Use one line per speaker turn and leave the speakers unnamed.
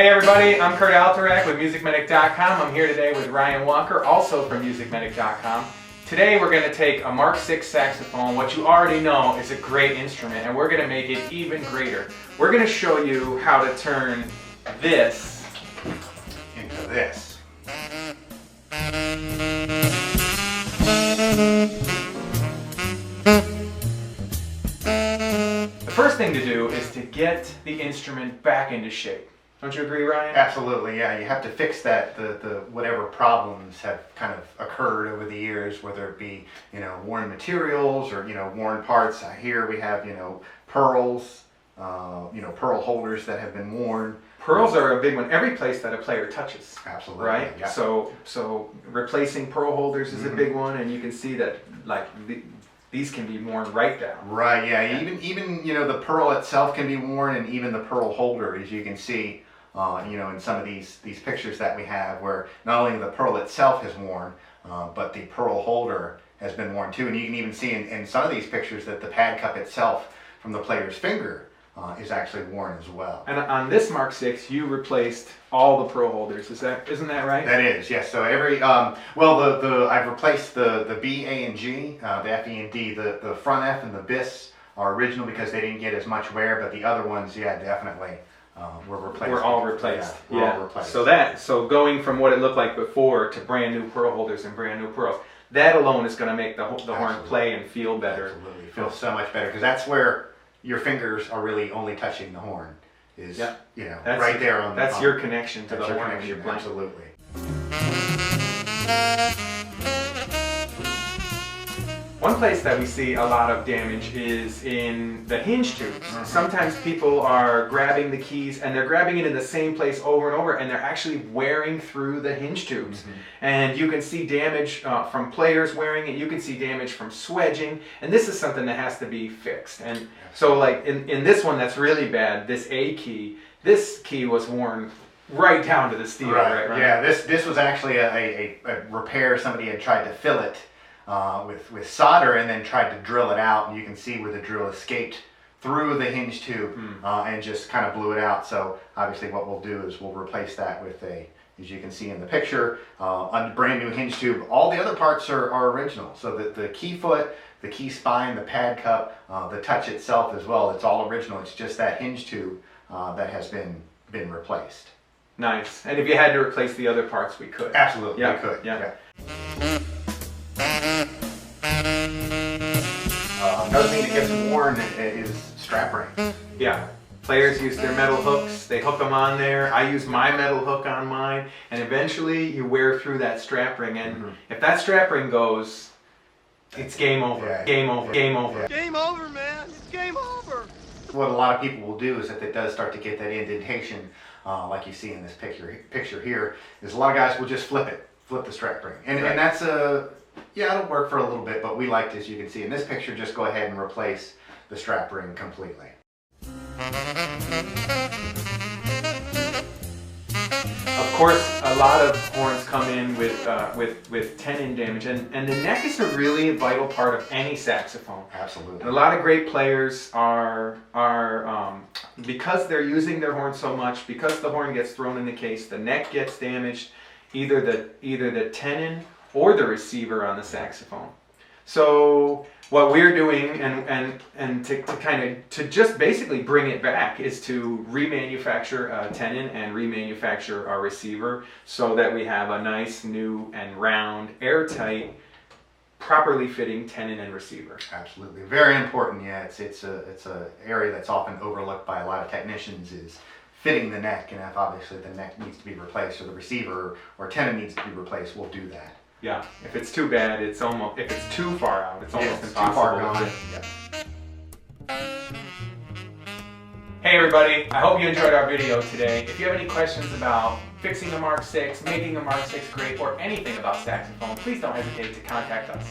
Hey everybody, I'm Curt with MusicMedic.com. I'm here today with Ryan Walker, also from MusicMedic.com. Today we're going to take a Mark VI saxophone, what you already know is a great instrument, and we're going to make it even greater. We're going to show you how to turn this
into this.
The first thing to do is to get the instrument back into shape. Don't you agree, Ryan?
Absolutely, yeah. You have to fix that, the whatever problems have kind of occurred over the years, whether it be, worn materials or, worn parts. Here we have, pearls, pearl holders that have been worn.
Pearls are a big one. Every place that a player touches.
Absolutely.
Right?
Yeah.
So replacing pearl holders is a big one, and you can see that these can be worn right down.
Right, yeah. Even the pearl itself can be worn, and even the pearl holder, as you can see, in some of these pictures that we have, where not only the pearl itself is worn, but the pearl holder has been worn too. And you can even see in some of these pictures that the pad cup itself from the player's finger is actually worn as well.
And on this Mark VI, you replaced all the pearl holders. Isn't that right?
That is, yes. So every I've replaced the B, A, and G, the F, E, and D. The front F and the bis are original because they didn't get as much wear, but the other ones, yeah, definitely were replaced.
We're all replaced.
Yeah, all replaced.
So going from what it looked like before to brand new pearl holders and brand new pearls, that alone is going to make the horn play and feel better.
Absolutely, it feels so much better because that's where your fingers are really only touching the horn. Is right there on.
That's your connection to the horn when you're playing.
Absolutely.
One place that we see a lot of damage is in the hinge tubes. Sometimes people are grabbing the keys and they're grabbing it in the same place over and over, and they're actually wearing through the hinge tubes. And you can see damage from players wearing it, you can see damage from swedging, and this is something that has to be fixed. And so like in this one that's really bad, this A key, this key was worn right down to the steel. Right?
Yeah, this was actually a repair. Somebody had tried to fill it with solder and then tried to drill it out, and you can see where the drill escaped through the hinge tube and just kind of blew it out. So obviously what we'll do is we'll replace that with as you can see in the picture, a brand new hinge tube. All the other parts are original. So the key foot, the key spine, the pad cup, the touch itself as well, it's all original. It's just that hinge tube that has been replaced.
Nice. And if you had to replace the other parts, we could.
Absolutely, we could. Yeah. Another thing that gets worn is strap rings.
Yeah. Players use their metal hooks. They hook them on there. I use my metal hook on mine, and eventually you wear through that strap ring. And if that strap ring goes, it's game over.
Yeah.
Game over. Game over.
Yeah.
Game over, man. It's game over.
What a lot of people will do is if it does start to get that indentation, like you see in this picture here, is a lot of guys will just flip the strap ring, and that's it'll work for a little bit, but we like, as you can see in this picture, just go ahead and replace the strap ring completely.
Of course, a lot of horns come in with tenon damage, and the neck is a really vital part of any saxophone.
Absolutely.
And a lot of great players are because they're using their horn so much, because the horn gets thrown in the case, the neck gets damaged, either the tenon or the receiver on the saxophone. So what we're doing, and to just basically bring it back, is to remanufacture a tenon and remanufacture our receiver so that we have a nice new and round, airtight, properly fitting tenon and receiver.
Absolutely, very important. Yeah, it's a area that's often overlooked by a lot of technicians, is fitting the neck, and if obviously the neck needs to be replaced, or the receiver or tenon needs to be replaced, we'll do that.
Yeah, if it's too bad, if it's too far out, it's almost impossible.
Too far gone. Yeah.
Hey everybody, I hope you enjoyed our video today. If you have any questions about fixing a Mark VI, making a Mark VI great, or anything about saxophone, please don't hesitate to contact us.